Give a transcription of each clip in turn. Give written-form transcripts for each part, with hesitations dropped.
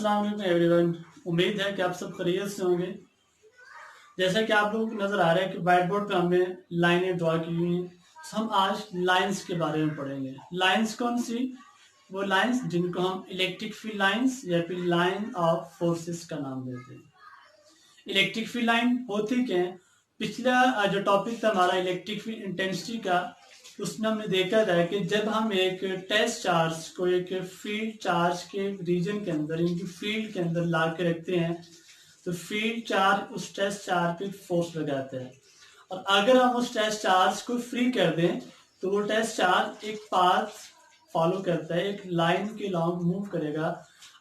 अस्सलाम वालेकुम एवरीवन। उम्मीद है कि आप सब खैरियत से होंगे। जैसा कि आप लोगों को नजर आ रहा है कि व्हाइट बोर्ड पे हमने लाइनें ड्रॉ की हुई हैं, तो हम आज लाइंस के बारे में पढ़ेंगे। लाइंस कौन सी? वो लाइंस जिनको हम इलेक्ट्रिक फील्ड लाइंस या फिर लाइन ऑफ फोर्सेस का नाम देते हैं। इलेक्ट्रिक फील्ड लाइन होती क्या है? पिछला जो टॉपिक था हमारा इलेक्ट्रिक फील्ड इंटेंसिटी का, उसमें हमने देखा था कि जब हम एक टेस्ट चार्ज को एक फील्ड चार्ज के रीजन के अंदर, इनकी फील्ड के अंदर ला के रखते हैं, तो फील्ड चार्ज उस टेस्ट चार्ज पे फोर्स लगाता है। और अगर हम उस टेस्ट चार्ज को फ्री कर दें तो वो टेस्ट चार्ज एक पाथ फॉलो करता है, एक लाइन के लॉन्ग मूव करेगा।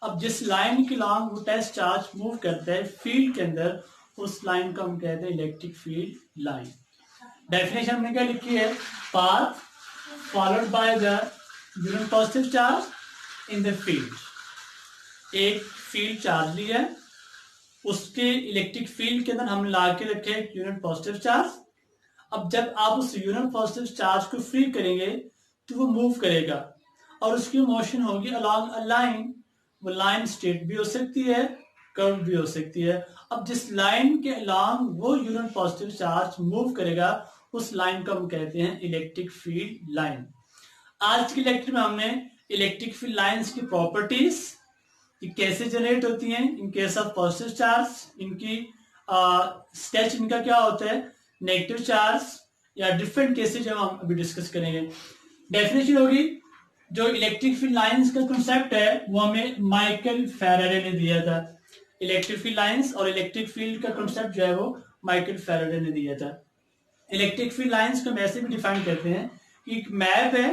अब जिस लाइन के लॉन्ग वो टेस्ट चार्ज मूव करता है फील्ड के अंदर, उस लाइन को हम कहते हैं इलेक्ट्रिक फील्ड लाइन। डेफिनेशन हमने क्या लिखी है? Path followed by the unit positive charge in the field. एक फील्ड चार्ज लिया है, उसके इलेक्ट्रिक फील्ड के अंदर हम ला के रखे यूनिट पॉजिटिव चार्ज। अब जब आप उस यूनिट पॉजिटिव चार्ज को फ्री करेंगे तो वो मूव करेगा और उसकी मोशन होगी अलोंग अ लाइन। वो लाइन स्ट्रेट भी हो सकती है, कर्व भी हो सकती है। अब जिस लाइन के अलोंग वो यूनिट पॉजिटिव चार्ज मूव करेगा, उस लाइन को हम कहते हैं इलेक्ट्रिक फील्ड लाइन। आज के लेक्चर में हमने इलेक्ट्रिक फील्ड लाइंस की प्रॉपर्टीज, कि कैसे जनरेट होती हैं इन केस ऑफ पॉजिटिव चार्ज, इनकी स्केच इनका क्या होता है, नेगेटिव चार्ज या डिफरेंट केसेस जो हम अभी डिस्कस करेंगे। डेफिनेशन होगी, जो इलेक्ट्रिक फील्ड लाइंस का कंसेप्ट है वो हमें माइकल फैराडे ने दिया था। इलेक्ट्रिक फील्ड लाइंस और इलेक्ट्रिक फील्ड का कंसेप्ट जो है वो माइकल फैराडे ने दिया था। इलेक्ट्रिक फील्ड लाइंस को हम ऐसे भी डिफाइन करते हैं कि एक मैप है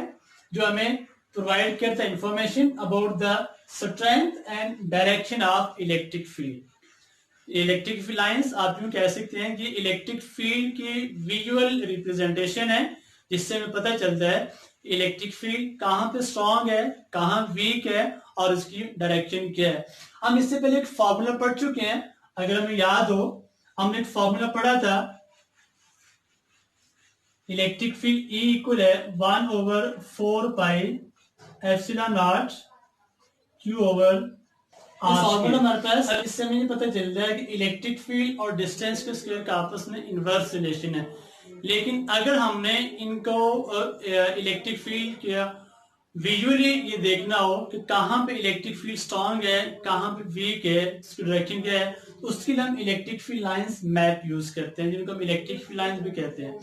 जो हमें प्रोवाइड करता है information about the strength and direction of electric field. Electric field lines आप यूं कह सकते हैं कि इलेक्ट्रिक फील्ड की विजुअल रिप्रेजेंटेशन है, जिससे हमें पता चलता है इलेक्ट्रिक फील्ड कहाँ पे स्ट्रांग है, कहाँ वीक है और उसकी डायरेक्शन क्या है। हम इससे पहले एक फॉर्मूला पढ़ चुके हैं, अगर हमें याद हो, हमने एक फॉर्मूला पढ़ा था, इलेक्ट्रिक फील्ड E इक्वल है 1/4 pi epsilon not Q over R। Formula हमारे पास, इससे हमें पता चल रहा है कि इलेक्ट्रिक फील्ड और डिस्टेंस के स्क्वायर का आपस में इनवर्स रिलेशन है। लेकिन अगर हमने इनको इलेक्ट्रिक फील्ड किया विजुअली ये देखना हो कि कहाँ पे इलेक्ट्रिक फील्ड स्ट्रांग है, कहाँ पे वीक है, इसकी डायरेक्शन क्या है, तो उसके लिए हम electric field lines map use करते हैं, जिनको हम इलेक्ट्रिक फील्ड लाइंस भी कहते हैं।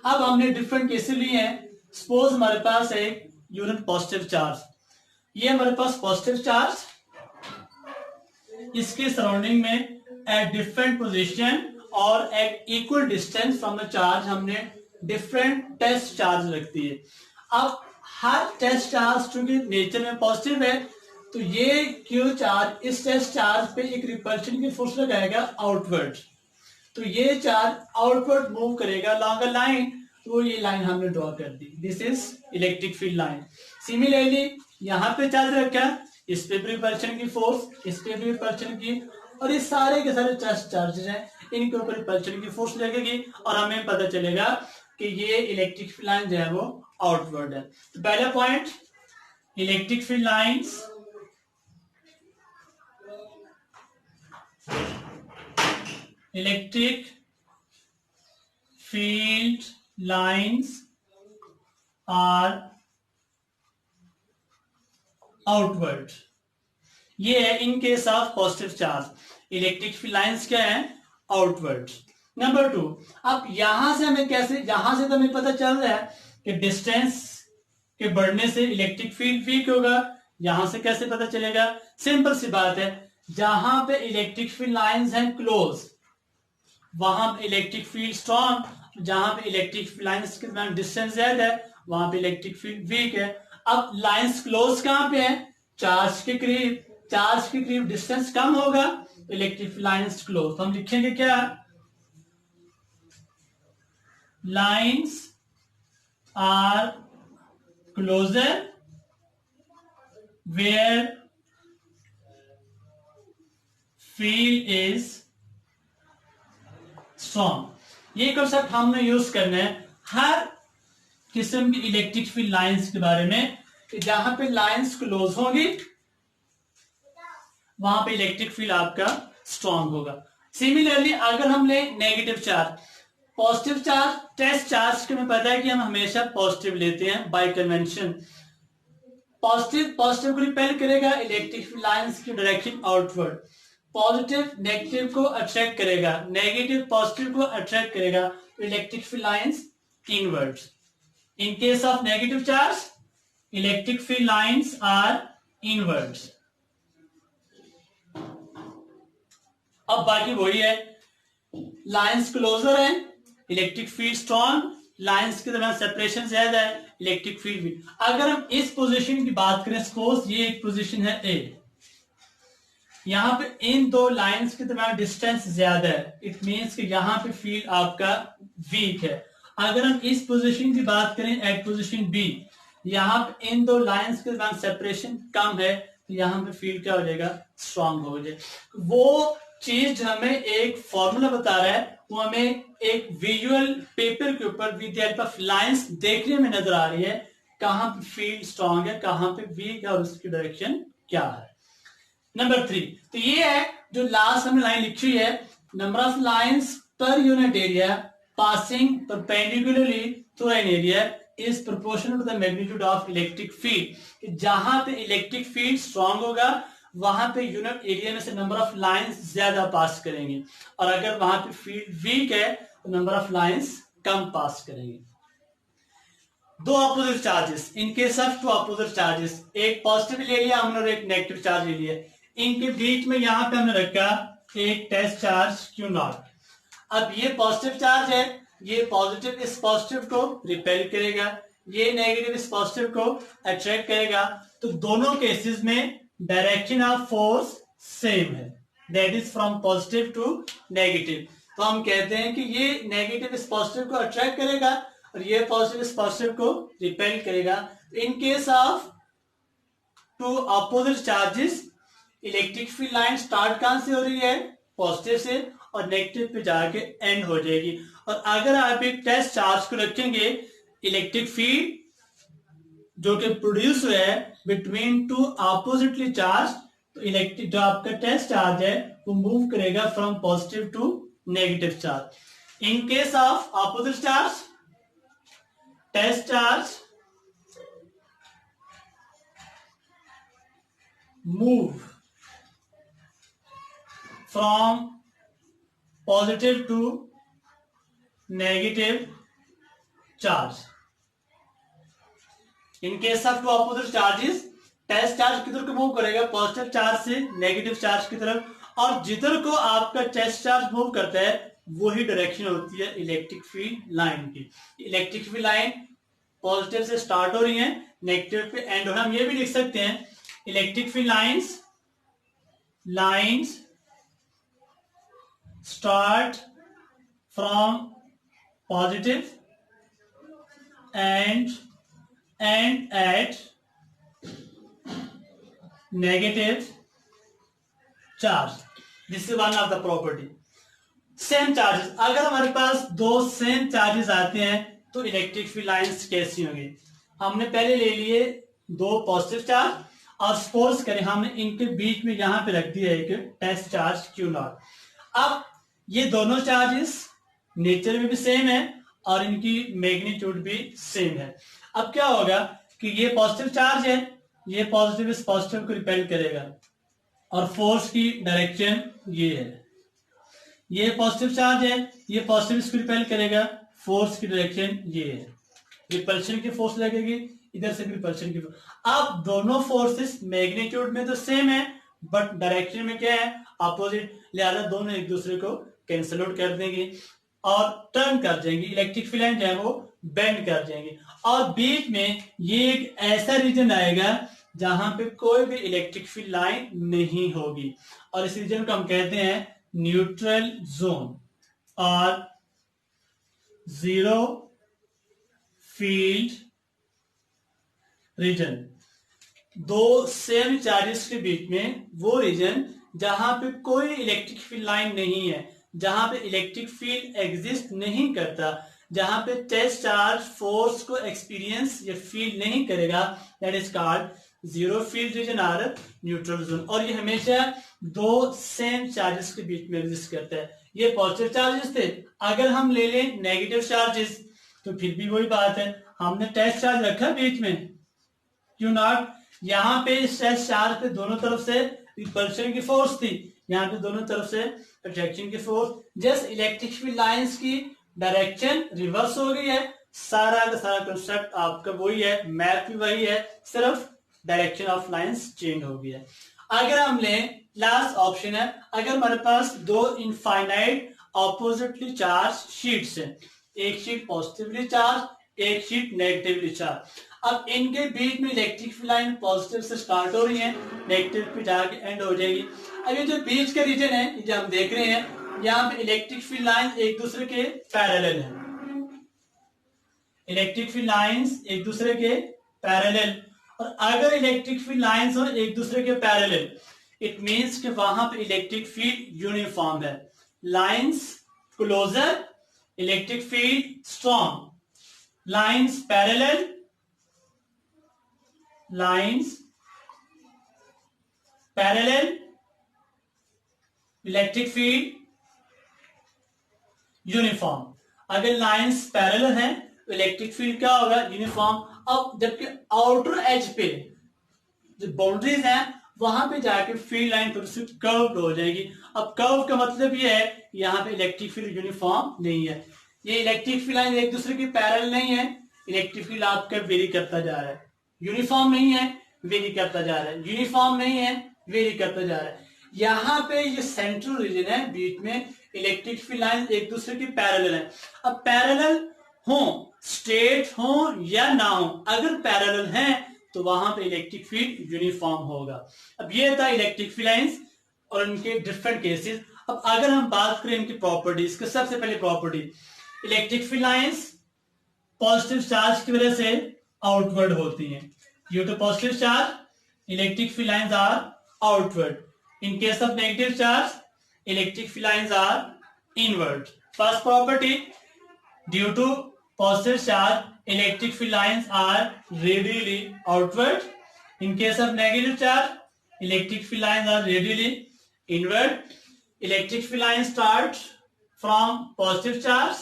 अब हमने डिफरेंट केसेस लिए हैं। सपोज हमारे पास है यूनिट पॉजिटिव चार्ज, ये हमारे पास पॉजिटिव चार्ज, इसके सराउंडिंग में एट डिफरेंट पोजीशन और at equal distance from the charge हमने डिफरेंट टेस्ट चार्ज रखती है। अब हर टेस्ट चार्ज चूंकि नेचर में पॉजिटिव है, तो ये क्यू चार्ज इस टेस्ट चार्ज पे एक रिपल्शन की फोर्स लगाएगा आउटवर्ड, तो ये चार्ज आउटवर्ड मूव करेगा लॉन्ग अ लाइन, तो ये लाइन हमने ड्रॉ कर दी। This is electric field line. Similarly यहाँ पे चार्ज रखा, इस पे भी रिपल्शन की फोर्स, इस पे भी रिपल्शन की, और ये सारे के सारे चार्जेस हैं, इनके ऊपर रिपल्शन की फोर्स लगेगी और हमें पता चलेगा कि ये इलेक्ट्रिक फील्ड लाइन जो है वो आउटवर्ड है। तो पहला point, electric field lines electric field lines are outward. ये है in case of positive charge. Electric field lines क्या है? आउटवर्ड। नंबर 2, अब यहां से हमें कैसे, यहां से तो हमें पता चल रहा है कि डिस्टेंस के बढ़ने से इलेक्ट्रिक फील्ड वीक होगा। यहां से कैसे पता चलेगा? सिंपल सी बात है, जहां पे इलेक्ट्रिक फील्ड लाइंस हैं क्लोज, वहां पे इलेक्ट्रिक फील्ड स्ट्रॉन्ग, जहां पे इलेक्ट्रिक फील्ड लाइंस के दरमियान डिस्टेंस ज्यादा है, वहां पे इलेक्ट्रिक फील्ड वीक है। अब लाइंस क्लोज कहां पे है? चार्ज के करीब। चार्ज के करीब डिस्टेंस कम होगा, इलेक्ट्रिक लाइंस क्लोज। तो हम लिखेंगे क्या? Lines are closer where field is strong. ये कंसेप्ट हमने यूज करना है हर किस्म की इलेक्ट्रिक फील्ड लाइंस के बारे में, कि जहां पे लाइंस क्लोज होंगी वहां पे इलेक्ट्रिक फील्ड आपका स्ट्रांग होगा। सिमिलरली अगर हम ले negative charge, positive charge, test charge के में पता है कि हम हमेशा पॉजिटिव लेते हैं बाय कन्वेंशन। पॉजिटिव पॉजिटिव को रिपेल करेगा, इलेक्ट्रिक लाइंस की डायरेक्शन आउटवर्ड। पॉजिटिव नेगेटिव को अट्रैक्ट करेगा, नेगेटिव पॉजिटिव को अट्रैक्ट करेगा, तो electric field lines inwards. In case of negative charge, electric field lines are inwards. अब बाकी वही है, लाइंस क्लोजर है, इलेक्ट्रिक फील्ड स्ट्रॉन्ग, लाइंस के दरमियान सेपरेशन ज्यादा है, इलेक्ट्रिक फील्ड वीक। अगर हम इस पोजीशन की बात करें, सपोज ये एक पोजीशन है ए, यहां पे इन दो लाइंस के दरमियान डिस्टेंस ज्यादा है, इट मींस कि यहां पे फील्ड आपका वीक है। अगर हम इस पोजीशन की बात करें एट पोजीशन बी, यहाँ पे इन दो लाइंस के दरमियान सेपरेशन कम है, तो यहाँ पे फील्ड क्या हो जाएगा, स्ट्रांग हो जाएगा। वो चीज हमें एक फॉर्मूला बता रहा है, वो हमें एक विजुअल पेपर के ऊपर with the help of lines देखने में नजर आ रही है, कहां पे फील्ड स्ट्रांग है, कहां पे वीक है और उसकी डायरेक्शन क्या है। नंबर 3, तो ये है जो लास्ट हमने लाइन लिखी हुई है, number of lines per unit area passing perpendicularly through an area is proportional to the magnitude of electric field। जहां पे इलेक्ट्रिक फील्ड स्ट्रांग होगा वहां पे यूनिट एरिया में से नंबर ऑफ लाइंस ज्यादा पास करेंगे, और अगर वहां पे फील्ड वीक है तो नंबर ऑफ लाइंस कम पास करेंगे। दो opposite charges, in case of two opposite charges, एक पॉजिटिव ले लिया हमने और एक नेगेटिव चार्ज ले लिया, इनके बीच में यहां पे हमने रखा एक टेस्ट चार्ज Q0। अब ये पॉजिटिव चार्ज है, ये पॉजिटिव इस पॉजिटिव को रिपेल करेगा, ये नेगेटिव इस पॉजिटिव को अट्रैक्ट करेगा, तो दोनों केसेस में डायरेक्शन ऑफ फोर्स सेम है, that is from positive to negative. तो हम कहते हैं कि ये नेगेटिव इस पॉजिटिव को अट्रैक्ट करेगा और ये पॉजिटिव इस पॉजिटिव को रिपेल करेगा। In case of two opposite charges, electric field line start कहां से हो रही है, पॉजिटिव से, और नेगेटिव पे जाके एंड हो जाएगी। और अगर आप एक टेस्ट चार्ज को रखेंगे, इलेक्ट्रिक फील्ड जो कि प्रोड्यूस हुआ है बिटवीन टू अपोजिटली चार्ज, तो इलेक्ट्रिक जो आपका टेस्ट चार्ज है वो मूव करेगा from positive to negative charge. In case of opposite charge, test charge move from positive to negative charge। in case of two opposite charges, test charge किधर को move करेगा, positive charge से negative charge की तरफ, और जिधर को आपका टेस्ट चार्ज मूव करता है वही डायरेक्शन होती है इलेक्ट्रिक फील्ड लाइन की। इलेक्ट्रिक फील्ड लाइन पॉजिटिव से स्टार्ट हो रही है, नेगेटिव पे एंड हो रहा है। हम ये भी लिख सकते हैं, electric field lines start from positive and end at negative charge। This is one of the property। Same charges, अगर हमारे पास दो सेम चार्जेस आते हैं तो इलेक्ट्रिक फील्ड लाइंस कैसी होंगी। हमने पहले ले लिए दो पॉजिटिव चार्ज, और सपोज करें हमने इनके बीच में यहां पे रख दिया एक टेस्ट चार्ज Q0। अब ये दोनों चार्जेस नेचर में भी सेम है और इनकी मैग्नीट्यूड भी सेम है। अब क्या होगा कि ये पॉजिटिव चार्ज है, ये पॉजिटिव इस पॉजिटिव को रिपेल करेगा, और फोर्स की डायरेक्शन ये है। ये पॉजिटिव चार्ज है, ये पॉजिटिव इसको रिपेल करेगा, फोर्स की डायरेक्शन ये है। रिपल्शन की फोर्स लगेगी, इधर से भी रिपल्शन की फोर्स। अब दोनों फोर्सेस मैग्नीट्यूड में तो सेम है बट डायरेक्शन में क्या है, अपोजिट, लिहाजा दोनों एक दूसरे को कैंसल आउट कर देंगे और टर्न कर जाएंगे, इलेक्ट्रिक फील्ड लाइन जो है वो बेंड कर जाएंगे, और बीच में ये एक ऐसा रीजन आएगा जहां पे कोई भी इलेक्ट्रिक फील्ड लाइन नहीं होगी, और इस रीजन को हम कहते हैं न्यूट्रल जोन और जीरो फील्ड रीजन। दो सेम चार्जेस के बीच में वो रीजन जहां पे कोई इलेक्ट्रिक फील्ड लाइन नहीं है, जहां पे इलेक्ट्रिक फील्ड एग्जिस्ट नहीं करता, जहां पे टेस्ट चार्ज फोर्स को एक्सपीरियंस या फील नहीं करेगा, that is called zero field region और न्यूट्रल जोन, और ये हमेशा दो सेम चार्जेस के बीच में एग्जिस्ट करता है। ये पॉजिटिव चार्जेस थे, अगर हम ले लें नेगेटिव चार्जेस तो फिर भी वही बात है, हमने टेस्ट चार्ज रखा बीच में, क्यों नॉट। यहाँ पे इस टेस्ट चार्ज पे दोनों तरफ से रिपल्शन की फोर्स थी, यहाँ पे दोनों तरफ से अट्रैक्शन की force, just electric field lines की डायरेक्शन रिवर्स हो गई है। सारा का सारा कंसेप्ट आपका वही है, मैप भी वही है, सिर्फ डायरेक्शन ऑफ लाइंस चेंज हो गया है। अगर हम लें लास्ट ऑप्शन है, अगर हमारे पास दो इनफाइनाइट ऑपोजिटली चार्ज शीट्स हैं, एक शीट पॉजिटिवली चार्ज, एक शीट नेगेटिवली चार्ज, अब इनके बीच में इलेक्ट्रिक फील्ड लाइन पॉजिटिव से स्टार्ट हो रही है, नेगेटिव पे जाके एंड हो जाएगी। अब ये जो बीच का रीजन है, जो हम देख रहे हैं, यहाँ पे इलेक्ट्रिक फील्ड लाइन एक दूसरे के पैरेलल है, इलेक्ट्रिक फील्ड लाइंस एक दूसरे के पैरेलल, और अगर इलेक्ट्रिक फील्ड लाइंस हो एक दूसरे के पैरेलल, इट मींस कि वहां पे इलेक्ट्रिक फील्ड यूनिफॉर्म है। Lines closer, electric field strong, lines parallel, lines parallel, electric field uniform. अगर लाइंस पैरेलल है तो इलेक्ट्रिक फील्ड क्या होगा, यूनिफॉर्म। अब जबकि आउटर एज पे जो बाउंड्रीज हैं वहां पे जाके फील्ड लाइन थोड़ी सी कर्व्ड हो जाएगी। अब कर्व का मतलब ये है, यहाँ पे इलेक्ट्रिक फील्ड यूनिफॉर्म नहीं है, ये इलेक्ट्रिक फील्ड लाइन एक दूसरे की पैरेलल नहीं है, इलेक्ट्रिक फील्ड आपका वेरी करता जा रहा है, यूनिफॉर्म नहीं है, वेरी करता जा रहा है, यूनिफॉर्म नहीं है, वेरी करता जा रहा है। यहाँ पे ये सेंट्रल रीजन है, बीच में इलेक्ट्रिक फील्ड लाइन एक दूसरे की पैरेलल है। अब पैरेलल हो, स्ट्रेट हो या ना हो, अगर पैरेलल हैं तो वहां पे इलेक्ट्रिक फील्ड यूनिफॉर्म होगा। अब ये था इलेक्ट्रिक फील्ड लाइंस और इनके डिफरेंट केसेस। अब अगर हम बात करें इनकी प्रॉपर्टीज की, सबसे पहले property, electric field lines positive charge की वजह से आउटवर्ड होती हैं, due to positive charge electric field lines are outward, in case of negative charge electric field lines are inward. First property, due to positive charge electric field lines are radially outward, in case of negative charge electric field lines are radially inward. Electric field lines start from positive charge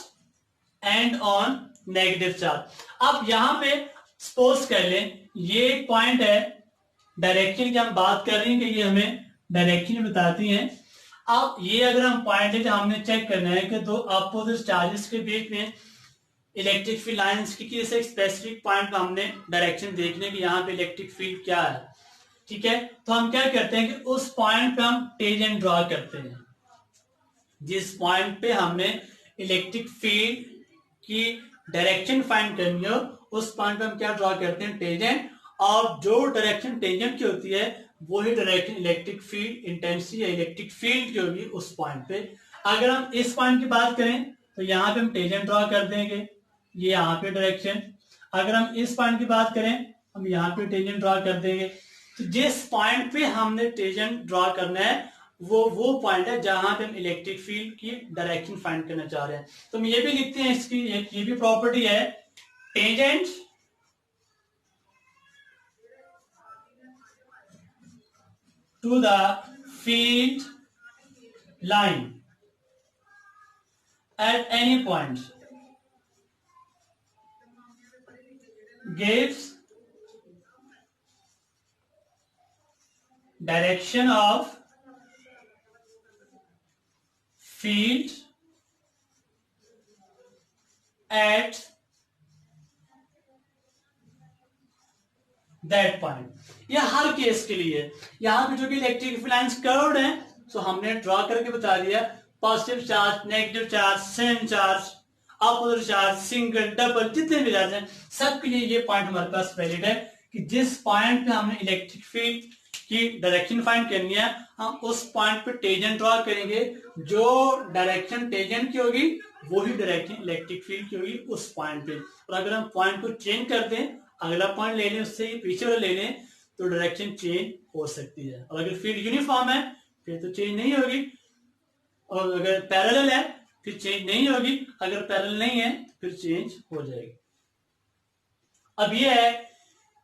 and on negative charge. अब यहां पे suppose कर लें ये एक point है, direction की हम बात कर रहे हैं कि ये हमें डायरेक्शन बताती हैं। अब ये अगर हम पॉइंट है, हमने चेक करना है कि दो अपोजिट चार्जेस के बीच में इलेक्ट्रिक फील्ड लाइंस की किसी एक स्पेसिफिक पॉइंट पे हमने डायरेक्शन देखने की, यहाँ पे इलेक्ट्रिक फील्ड क्या है, ठीक है। तो हम क्या करते हैं कि उस पॉइंट पे हम टेंजेंट ड्रॉ करते हैं, जिस पॉइंट पे हमने इलेक्ट्रिक फील्ड की डायरेक्शन फाइंड करनी हो, उस पॉइंट पे हम क्या ड्रॉ करते हैं, टेंजेंट, और जो डायरेक्शन टेंजेंट की होती है वही डायरेक्शन इलेक्ट्रिक फील्ड इंटेंसिटी या इलेक्ट्रिक फील्ड की होगी उस पॉइंट पे। अगर हम इस पॉइंट की बात करें तो यहाँ पे हम टेंजेंट ड्रॉ कर देंगे, ये यहाँ पे डायरेक्शन। अगर हम इस पॉइंट की बात करें, हम यहाँ पे टेंजेंट ड्रॉ कर देंगे। तो जिस पॉइंट पे हमने टेंजेंट ड्रॉ करना है वो पॉइंट है जहां पे हम इलेक्ट्रिक फील्ड की डायरेक्शन फाइंड करना चाह रहे हैं। तो हम ये भी लिखते हैं, इसकी ये भी प्रॉपर्टी है, tangent to the field line at any point gives direction of field at that point। यह हर केस के लिए, यहां पे जो कि इलेक्ट्रिक फील्ड लाइंस कर्व्ड हैं, तो हमने ड्रॉ करके बता दिया, positive charge, negative charge, same charge, opposite charge, single, double, जितने भी चार्ज हैं सबके लिए ये पॉइंट हमारे पास वैलिड है कि जिस पॉइंट पे हमने इलेक्ट्रिक फील्ड की डायरेक्शन फाइंड करनी है, हम उस पॉइंट पे टेंजेंट ड्रॉ करेंगे, जो डायरेक्शन टेंजेंट की होगी वही डायरेक्शन इलेक्ट्रिक फील्ड की होगी उस पॉइंट पे। और अगर हम पॉइंट को चेंज कर दें, अगला पॉइंट ले लें, उससे पीछे वाला ले लें, तो डायरेक्शन चेंज हो सकती है। और अगर फील्ड यूनिफॉर्म है फिर तो चेंज नहीं होगी, और अगर पैरेलल है फिर चेंज नहीं होगी, अगर पैरेलल नहीं है फिर चेंज हो जाएगी। अब ये है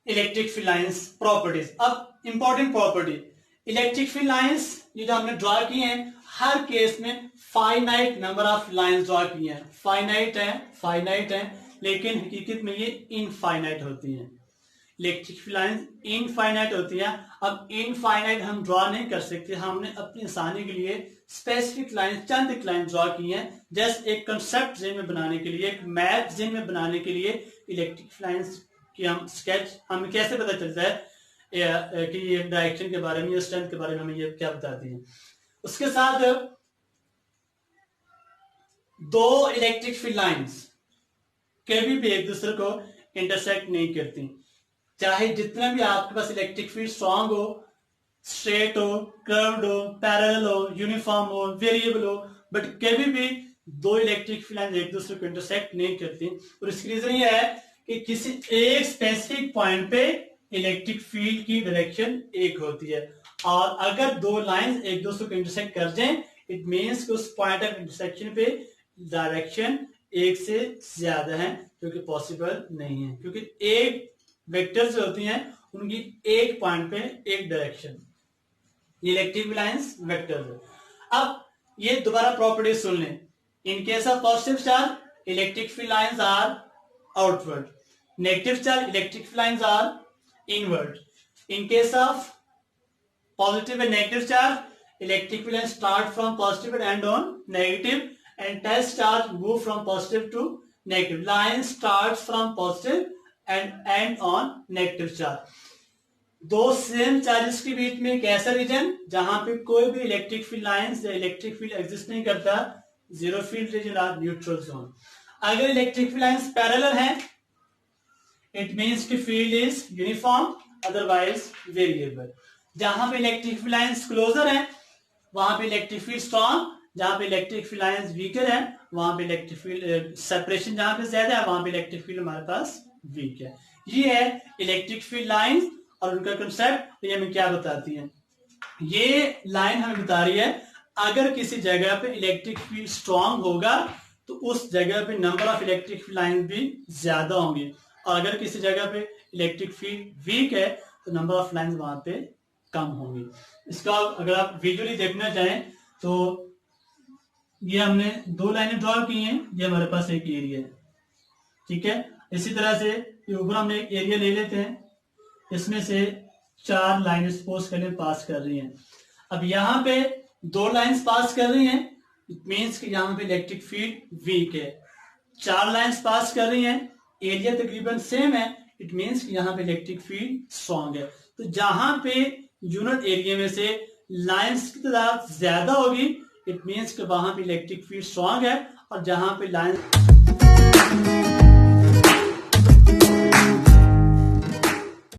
इलेक्ट्रिक फील्ड लाइंस प्रॉपर्टीज। अब important property, electric field lines ये जो हमने ड्रॉ किए हैं, हर केस में finite number of lines draw किए हैं। फाइनाइट है, लेकिन हकीकत में ये इनफाइनाइट होती हैं। इलेक्ट्रिक फील्ड लाइंस इनफाइनाइट होती है। अब इनफाइनाइट हम ड्रॉ नहीं कर सकते, हमने अपनी आसानी के लिए स्पेसिफिक लाइन, चंद लाइन ड्रॉ की हैं, जस्ट एक कंसेप्ट जेन में बनाने के लिए, एक मैप जेन में बनाने के लिए इलेक्ट्रिक फील्ड लाइंस की हम स्केच, हमें कैसे पता चलता है कि ये डायरेक्शन के बारे में, ये स्ट्रेंथ के बारे में हमें ये क्या बताती है। उसके साथ दो इलेक्ट्रिक फील्ड लाइंस कभी भी एक दूसरे को इंटरसेक्ट नहीं करती, चाहे जितना भी आपके पास इलेक्ट्रिक फील्ड स्ट्रांग हो, स्ट्रेट हो, कर्व्ड हो, पैरेलल हो, यूनिफॉर्म हो, वेरिएबल हो, बट कभी भी दो इलेक्ट्रिक फील्ड लाइन एक दूसरे को इंटरसेक्ट नहीं करती। और इसकी रीजन ये है कि किसी एक स्पेसिफिक पॉइंट पे इलेक्ट्रिक फील्ड की डायरेक्शन एक होती है, और अगर दो लाइंस एक दूसरे को इंटरसेक्ट कर जाएं, इट मींस कि उस पॉइंट ऑफ इंटरसेक्शन पे डायरेक्शन एक से ज्यादा है, जो कि पॉसिबल नहीं है, क्योंकि एक वेक्टर्स जो होती हैं उनकी एक पॉइंट पे एक डायरेक्शन, इलेक्ट्रिक लाइंस वेक्टर्स है। अब ये दोबारा प्रॉपर्टी सुन लें। In case of positive charge electric field lines are outward, negative charge electric field lines are inward. In case of positive and negative charge electric field lines start from positive and end on negative, and test charge move from positive to negative. Line starts from positive and end on negative charge. दो same charges के बीच में एक ऐसा reason जहां पे कोई भी electric field lines या इलेक्ट्रिक फील्ड एग्जिस्ट नहीं करता, जीरो फील्ड रीजन और न्यूट्रल जोन। अगर इलेक्ट्रिक फील्ड लाइंस पैरेलल है, इट मींस कि field is uniform, otherwise variable. जहां पे इलेक्ट्रिक फील्ड लाइंस क्लोजर है वहां पे इलेक्ट्रिक फील्ड स्ट्रॉन्ग, जहां पे इलेक्ट्रिक फील्ड लाइंस वीकर है वहां पे इलेक्ट्रिक फील्ड सेपरेशन जहां पे ज्यादा है वहां पे इलेक्ट्रिक फील्ड हमारे पास वीक है। ये है इलेक्ट्रिक फील्ड लाइंस और उनका कंसेप्ट। ये हमें क्या बताती है, ये लाइन हमें बता रही है अगर किसी जगह पे इलेक्ट्रिक फील्ड स्ट्रॉन्ग होगा तो उस जगह पे number of electric field line भी ज्यादा होंगे, और अगर किसी जगह पे इलेक्ट्रिक फील्ड वीक है तो नंबर ऑफ लाइन वहां पे कम होंगी। इसका अगर आप विजुअली देखना चाहें तो ये हमने दो लाइनें ड्रॉ की हैं, ये हमारे पास एक एरिया है, ठीक है। इसी तरह से ये ऊपर हमने एक एरिया ले लेते हैं, इसमें से चार लाइनें सपोज कर ले पास कर रही हैं। अब यहाँ पे दो लाइंस पास कर रही हैं, इट मींस कि यहाँ पे इलेक्ट्रिक फील्ड वीक है। चार लाइंस पास कर रही हैं, एरिया तकरीबन सेम है, इट मींस कि यहाँ पे इलेक्ट्रिक फील्ड स्ट्रॉन्ग है। तो जहां पे यूनिट एरिया में से लाइंस की तादाद ज्यादा होगी, इट मींस कि वहां पे इलेक्ट्रिक फील्ड स्ट्रॉन्ग है, और जहां पे लाइंस